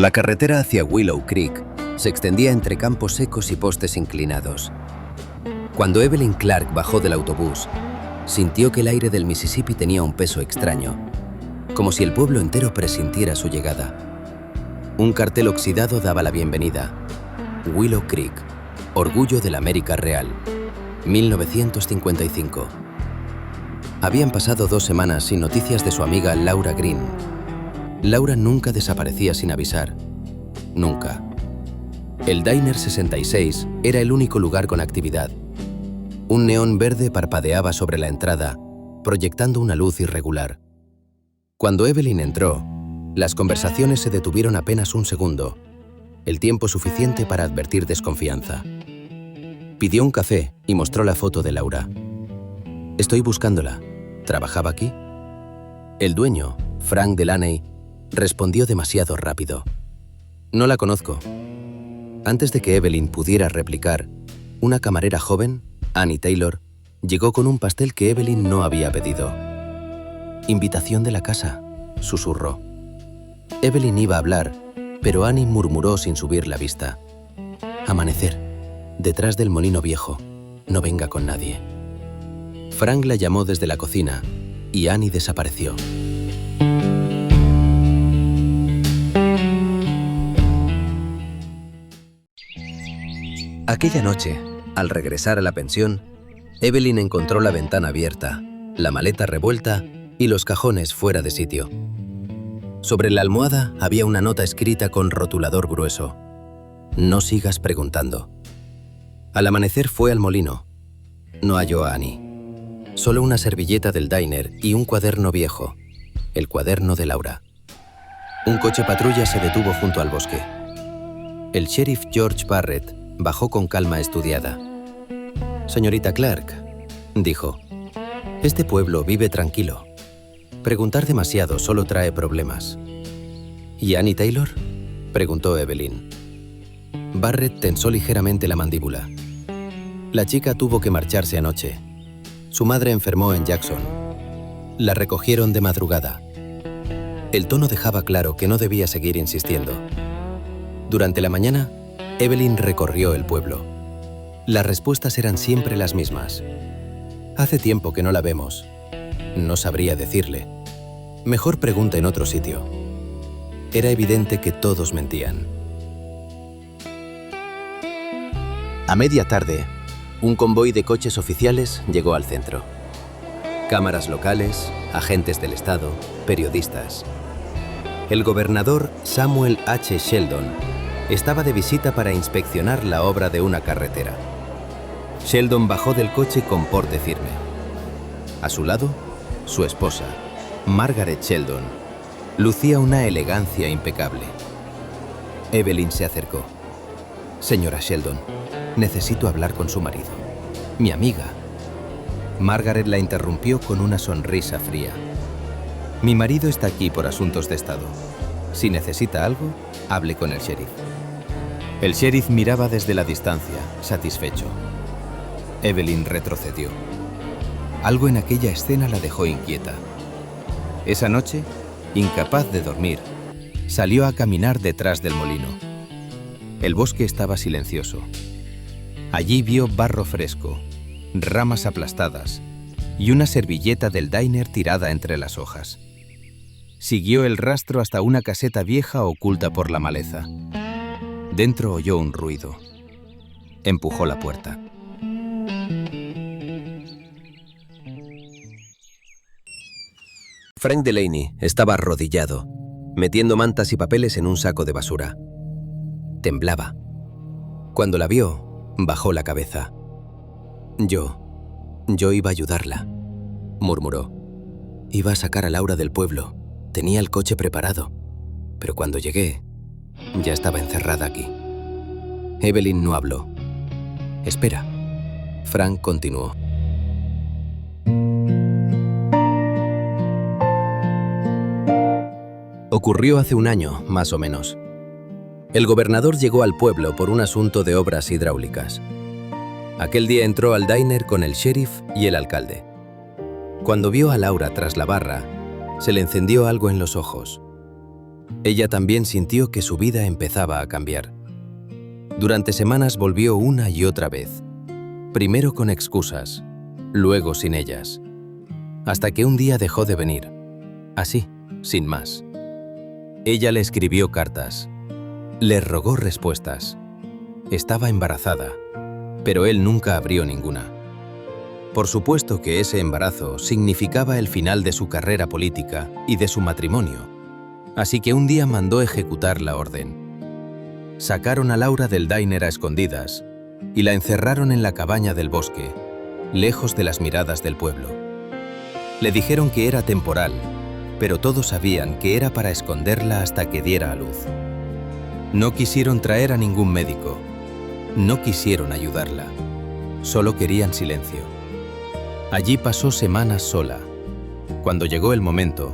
La carretera hacia Willow Creek se extendía entre campos secos y postes inclinados. Cuando Evelyn Clark bajó del autobús, sintió que el aire del Mississippi tenía un peso extraño, como si el pueblo entero presintiera su llegada. Un cartel oxidado daba la bienvenida. Willow Creek, orgullo de la América Real, 1955. Habían pasado 2 semanas sin noticias de su amiga Laura Green. Laura nunca desaparecía sin avisar. Nunca. El Diner 66 era el único lugar con actividad. Un neón verde parpadeaba sobre la entrada, proyectando una luz irregular. Cuando Evelyn entró, las conversaciones se detuvieron apenas un segundo, el tiempo suficiente para advertir desconfianza. Pidió un café y mostró la foto de Laura. «Estoy buscándola. ¿Trabajaba aquí?» El dueño, Frank Delaney, respondió demasiado rápido. «No la conozco». Antes de que Evelyn pudiera replicar, una camarera joven, Annie Taylor, llegó con un pastel que Evelyn no había pedido. «Invitación de la casa», susurró. Evelyn iba a hablar, pero Annie murmuró sin subir la vista. «Amanecer, detrás del molino viejo. No venga con nadie». Frank la llamó desde la cocina y Annie desapareció. Aquella noche, al regresar a la pensión, Evelyn encontró la ventana abierta, la maleta revuelta y los cajones fuera de sitio. Sobre la almohada había una nota escrita con rotulador grueso. «No sigas preguntando». Al amanecer fue al molino. No halló a Annie. Solo una servilleta del diner y un cuaderno viejo, el cuaderno de Laura. Un coche patrulla se detuvo junto al bosque. El sheriff George Barrett bajó con calma estudiada. «Señorita Clark», dijo, «este pueblo vive tranquilo. Preguntar demasiado solo trae problemas». «¿Y Annie Taylor?», preguntó Evelyn. Barrett tensó ligeramente la mandíbula. «La chica tuvo que marcharse anoche. Su madre enfermó en Jackson. La recogieron de madrugada». El tono dejaba claro que no debía seguir insistiendo. Durante la mañana, Evelyn recorrió el pueblo. Las respuestas eran siempre las mismas. «Hace tiempo que no la vemos». No sabría decirle. «Mejor pregunta en otro sitio». Era evidente que todos mentían. A media tarde, un convoy de coches oficiales llegó al centro. Cámaras locales, agentes del Estado, periodistas. El gobernador Samuel H. Sheldon estaba de visita para inspeccionar la obra de una carretera. Sheldon bajó del coche con porte firme. A su lado, su esposa, Margaret Sheldon, lucía una elegancia impecable. Evelyn se acercó. «Señora Sheldon, necesito hablar con su marido. Mi amiga». Margaret la interrumpió con una sonrisa fría. «Mi marido está aquí por asuntos de Estado. Si necesita algo, hable con el sheriff». El sheriff miraba desde la distancia, satisfecho. Evelyn retrocedió. Algo en aquella escena la dejó inquieta. Esa noche, incapaz de dormir, salió a caminar detrás del molino. El bosque estaba silencioso. Allí vio barro fresco, ramas aplastadas y una servilleta del diner tirada entre las hojas. Siguió el rastro hasta una caseta vieja oculta por la maleza. Dentro oyó un ruido. Empujó la puerta. Frank Delaney estaba arrodillado, metiendo mantas y papeles en un saco de basura. Temblaba. Cuando la vio, bajó la cabeza. Yo iba a ayudarla», murmuró. «Iba a sacar a Laura del pueblo. Tenía el coche preparado. Pero cuando llegué, ya estaba encerrada aquí». Evelyn no habló. «Espera». Frank continuó. Ocurrió hace 1 año, más o menos. El gobernador llegó al pueblo por un asunto de obras hidráulicas. Aquel día entró al diner con el sheriff y el alcalde. Cuando vio a Laura tras la barra, se le encendió algo en los ojos. Ella también sintió que su vida empezaba a cambiar. Durante semanas volvió una y otra vez, primero con excusas, luego sin ellas, hasta que un día dejó de venir, así, sin más. Ella le escribió cartas, le rogó respuestas. Estaba embarazada, pero él nunca abrió ninguna. Por supuesto que ese embarazo significaba el final de su carrera política y de su matrimonio, así que un día mandó ejecutar la orden. Sacaron a Laura del diner a escondidas y la encerraron en la cabaña del bosque, lejos de las miradas del pueblo. Le dijeron que era temporal, pero todos sabían que era para esconderla hasta que diera a luz. No quisieron traer a ningún médico, no quisieron ayudarla, solo querían silencio. Allí pasó semanas sola. Cuando llegó el momento,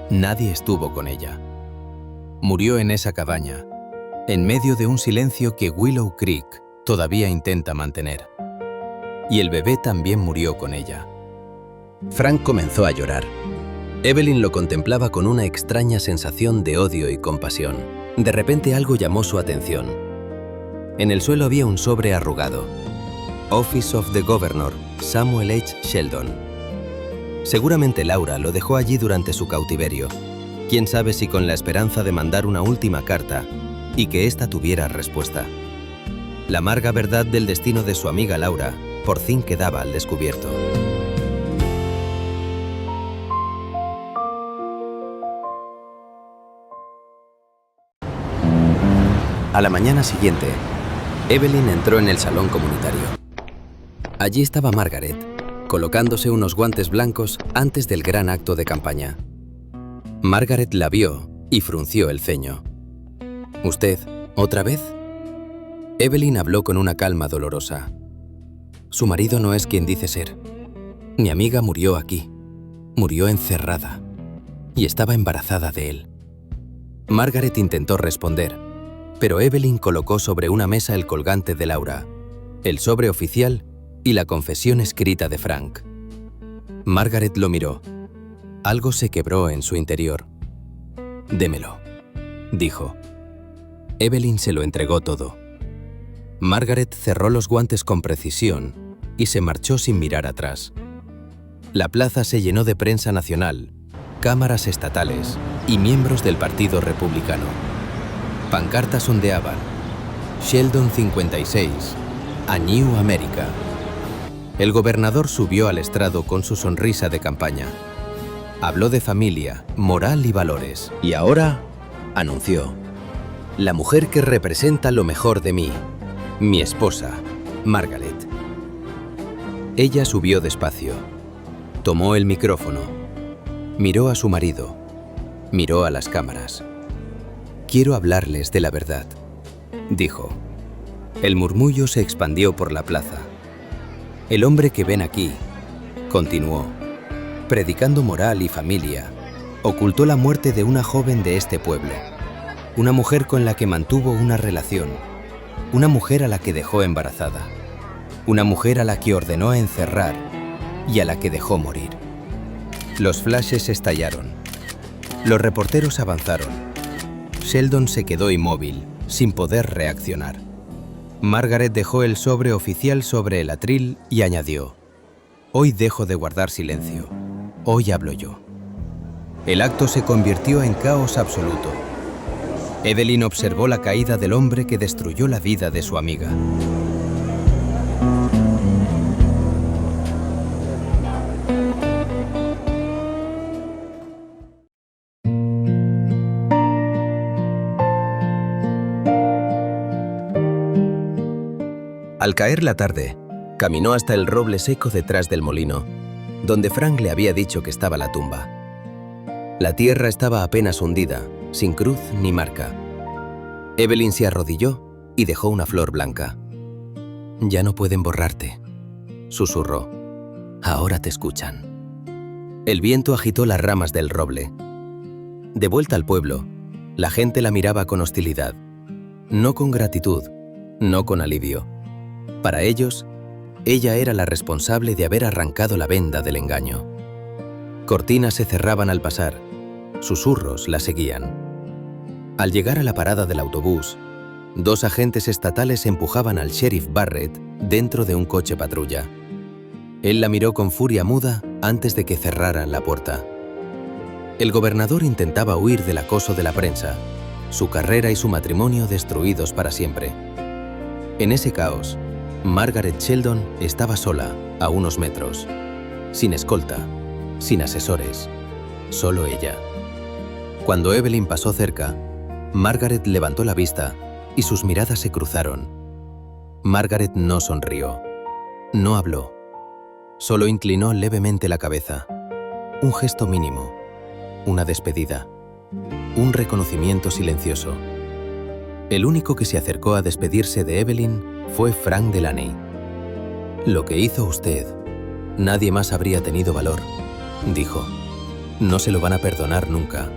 nadie estuvo con ella. Murió en esa cabaña, en medio de un silencio que Willow Creek todavía intenta mantener. Y el bebé también murió con ella. Frank comenzó a llorar. Evelyn lo contemplaba con una extraña sensación de odio y compasión. De repente algo llamó su atención. En el suelo había un sobre arrugado. Office of the Governor, Samuel H. Sheldon. Seguramente Laura lo dejó allí durante su cautiverio. Quién sabe si con la esperanza de mandar una última carta y que ésta tuviera respuesta. La amarga verdad del destino de su amiga Laura por fin quedaba al descubierto. A la mañana siguiente, Evelyn entró en el salón comunitario. Allí estaba Margaret, colocándose unos guantes blancos antes del gran acto de campaña. Margaret la vio y frunció el ceño. ¿Usted, otra vez? Evelyn habló con una calma dolorosa. Su marido no es quien dice ser. Mi amiga murió aquí. Murió encerrada. Y estaba embarazada de él. Margaret intentó responder, pero Evelyn colocó sobre una mesa el colgante de Laura, el sobre oficial y la confesión escrita de Frank. Margaret lo miró. Algo se quebró en su interior. «Démelo», dijo. Evelyn se lo entregó todo. Margaret cerró los guantes con precisión y se marchó sin mirar atrás. La plaza se llenó de prensa nacional, cámaras estatales y miembros del Partido Republicano. Pancartas ondeaban. Sheldon 56, a New America. El gobernador subió al estrado con su sonrisa de campaña. Habló de familia, moral y valores. Y ahora, anunció, la mujer que representa lo mejor de mí, mi esposa, Margaret. Ella subió despacio, tomó el micrófono, miró a su marido, miró a las cámaras. Quiero hablarles de la verdad, dijo. El murmullo se expandió por la plaza. El hombre que ven aquí, continuó, predicando moral y familia, ocultó la muerte de una joven de este pueblo, una mujer con la que mantuvo una relación, una mujer a la que dejó embarazada, una mujer a la que ordenó encerrar y a la que dejó morir. Los flashes estallaron. Los reporteros avanzaron. Sheldon se quedó inmóvil, sin poder reaccionar. Margaret dejó el sobre oficial sobre el atril y añadió, «Hoy dejo de guardar silencio. Hoy hablo yo». El acto se convirtió en caos absoluto. Evelyn observó la caída del hombre que destruyó la vida de su amiga. Al caer la tarde, caminó hasta el roble seco detrás del molino, donde Frank le había dicho que estaba la tumba. La tierra estaba apenas hundida, sin cruz ni marca. Evelyn se arrodilló y dejó una flor blanca. «Ya no pueden borrarte», susurró. «Ahora te escuchan». El viento agitó las ramas del roble. De vuelta al pueblo, la gente la miraba con hostilidad. No con gratitud, no con alivio. Para ellos, ella era la responsable de haber arrancado la venda del engaño. Cortinas se cerraban al pasar, susurros la seguían. Al llegar a la parada del autobús, 2 agentes estatales empujaban al sheriff Barrett dentro de un coche patrulla. Él la miró con furia muda antes de que cerraran la puerta. El gobernador intentaba huir del acoso de la prensa, su carrera y su matrimonio destruidos para siempre. En ese caos, Margaret Sheldon estaba sola, a unos metros, sin escolta, sin asesores, solo ella. Cuando Evelyn pasó cerca, Margaret levantó la vista y sus miradas se cruzaron. Margaret no sonrió, no habló, solo inclinó levemente la cabeza. Un gesto mínimo, una despedida, un reconocimiento silencioso. El único que se acercó a despedirse de Evelyn fue Frank Delaney. «Lo que hizo usted, nadie más habría tenido valor», dijo. «No se lo van a perdonar nunca,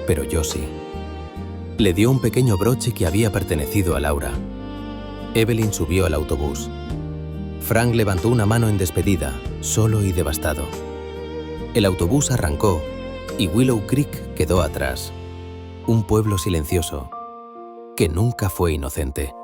pero yo sí». Le dio un pequeño broche que había pertenecido a Laura. Evelyn subió al autobús. Frank levantó una mano en despedida, solo y devastado. El autobús arrancó y Willow Creek quedó atrás. Un pueblo silencioso, que nunca fue inocente.